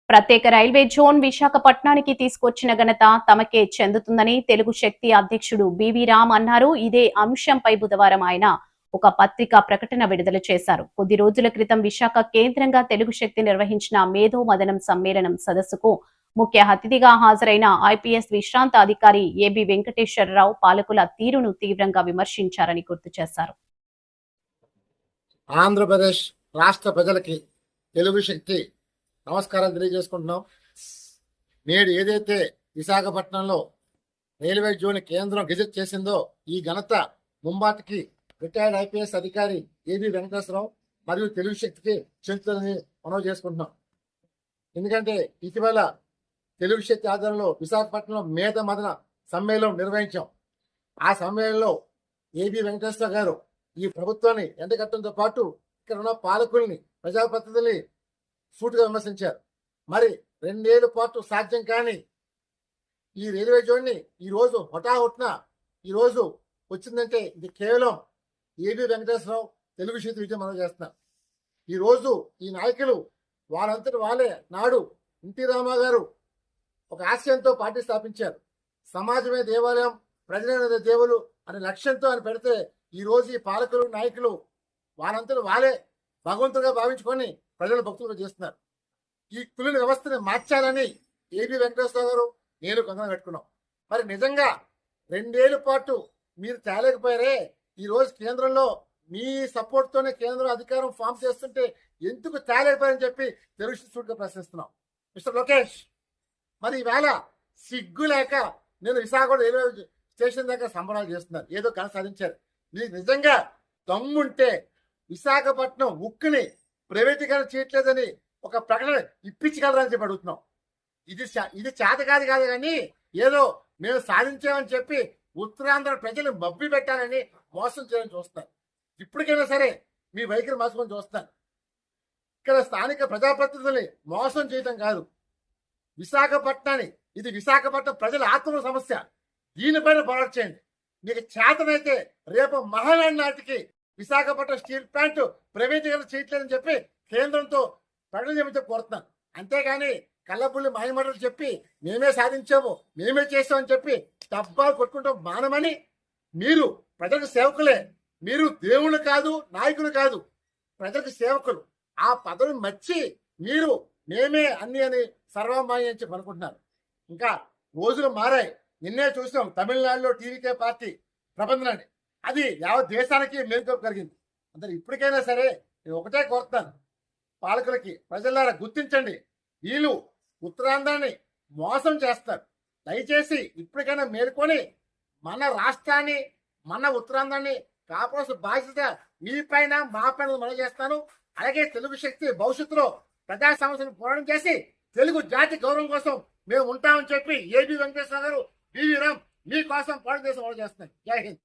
ప్రత్యేక railway zone విశాఖపట్నానికి తీసుకొచ్చిన ఘనత తమకే చెందుతుందని తెలుగు శక్తి అధ్యక్షుడు బివి రామ్ అన్నారు. ఇదే అంశంపై బుధవారం ఆయన ఒక పత్రికా ప్రకటన విడుదల చేశారు. కొద్ది రోజుల క్రితం విశాఖ కేంద్రంగా తెలుగు శక్తి నిర్వహించిన మేధో మదనం సమ్మేళనం సదస్సుకు ముఖ్య అతిథిగా హాజరైన ఐపీఎస్ విశ్రాంత అధికారి ఏబి వెంకటేశ్వరరావు పాలకుల తీరును తీవ్రంగా విమర్శించారని గుర్తు చేశారు. ఆంధ్రప్రదేశ్ రాష్ట్ర ప్రజలకి తెలుగు శక్తి నమస్కారం తెలియజేసుకుంటున్నాం. నేడు ఏదైతే విశాఖపట్నంలో రైల్వే జోన్ కేంద్రం గెజెట్ చేసిందో ఈ ఘనత ముంబాటికి రిటైర్డ్ ఐపీఎస్ అధికారి ఏబి వెంకటేశ్వరరావు మరియు తెలుగు శక్తికి చెందుతుందని మనవి చేసుకుంటున్నాం. ఎందుకంటే ఇటీవల తెలుగు శక్తి ఆధ్వర్యంలో విశాఖపట్నంలో మేధ మదన సమ్మేళనం నిర్వహించాం. ఆ సమ్మేళనంలో ఏబి వెంకటేశ్వర గారు ఈ ప్రభుత్వాన్ని ఎండగట్టడంతో పాటు ఇక్కడ ఉన్న పాలకుల్ని ప్రజాప్రతినిధుల్ని సూటుగా విమర్శించారు. మరి 2 ఏళ్ల పాటు సాధ్యం కాని ఈ రైల్వే జోన్ని ఈరోజు హుటాహుట్న ఈరోజు వచ్చిందంటే ఇది కేవలం ఏబి వెంకటేశ్వరరావు తెలుగు శక్తి విజయం మనం చేస్తున్నారు. ఈరోజు ఈ నాయకులు వారంతటి వాళ్ళే నాడు ఎన్టీ రామారావు గారు ఒక ఆశయంతో పార్టీ స్థాపించారు. సమాజమే దేవాలయం, ప్రజలే దేవులు అనే లక్ష్యంతో ఆయన పెడితే ఈరోజు ఈ పాలకులు నాయకులు వారంతటి వాళ్ళే భగవంతుడిగా భావించుకొని ప్రజల భక్తులుగా చేస్తున్నారు. ఈ కుల వ్యవస్థని మార్చాలని ఏబి వెంకటేశ్వర గారు నేను కంకణం కట్టుకున్నాం. మరి నిజంగా 2 ఏళ్ల పాటు మీరు తేలేకపోయారే, ఈ రోజు కేంద్రంలో మీ సపోర్ట్ తోనే కేంద్రం అధికారం ఫామ్ చేస్తుంటే ఎందుకు తేలేకపోయారని చెప్పి తెలుగు సూటిగా ప్రశ్నిస్తున్నాం. మిస్టర్ లోకేష్, మరి ఈవేళ సిగ్గు లేక నేను విశాఖపట్నం రైల్వే స్టేషన్ దగ్గర సంబరాలు చేస్తున్నారు, ఏదో కన సాధించారు. మీకు నిజంగా దమ్ముంటే విశాఖపట్నం ఉక్కుని ప్రైవేటీకరణ చేయట్లేదని ఒక ప్రకటన ఇప్పించగలరని చెప్పి అడుగుతున్నాం. ఇది చేత కాదు కానీ ఏదో మేము సాధించామని చెప్పి ఉత్తరాంధ్ర ప్రజలు మబ్బి పెట్టాలని మోసం చేయాలని చూస్తారు. ఇప్పటికైనా సరే మీ వైఖరి మార్చుకొని చూస్తారు. ఇక్కడ స్థానిక ప్రజాప్రతినిధుల్ని మోసం చేయటం కాదు, విశాఖపట్నాన్ని ఇది విశాఖపట్నం ప్రజల ఆత్మ సమస్య, దీనిపైన పోరాటం చేయండి. మీకు చేతనైతే రేపు మహానాడు నాటికి విశాఖపట్నం స్టీల్ ప్లాంట్ ప్రైవేటీకరణ చేయట్లేదని చెప్పి కేంద్రంతో ప్రకటన చేయమని కోరుతున్నాను. అంతేగాని కళ్ళబుల్లి మాయమాటలు చెప్పి మేమే సాధించాము మేమే చేస్తామని చెప్పి డబ్బాలు కొట్టుకుంటాం మానమని. మీరు ప్రజలకు సేవకులే, మీరు దేవుళ్ళు కాదు, నాయకులు కాదు, ప్రజలకు సేవకులు. ఆ పదవిని మర్చి మీరు మేమే అన్ని అని సర్వమాయ అని చెప్పి అనుకుంటున్నారు. ఇంకా రోజులు మారాయి. నిన్నే చూసాం తమిళనాడులో టీవీకే పార్టీ ప్రబంధనాన్ని, అది యావత్ దేశానికి మేలుకొల్పు కలిగింది. అందరు ఇప్పటికైనా సరే నేను ఒకటే కోరుతాను, పాలకులకి ప్రజలారా గుర్తించండి, వీళ్ళు ఉత్తరాంధ్రాన్ని మోసం చేస్తారు. దయచేసి ఇప్పటికైనా మేలుకొని మన రాష్ట్రాన్ని మన ఉత్తరాంధ్రాన్ని కాపాల్సిన బాధ్యత మీ పైన మా పైన మనం చేస్తాను. అలాగే తెలుగు శక్తి భవిష్యత్తులో ప్రజా సమస్యను పోరాటం చేసి తెలుగు జాతి గౌరవం కోసం మేము ఉంటామని చెప్పి ఏబి వెంకటేశ్వర గారు బివి రామ్ మీకోసం పోరాటం చేసి చేస్తున్నాం. జై హింద్.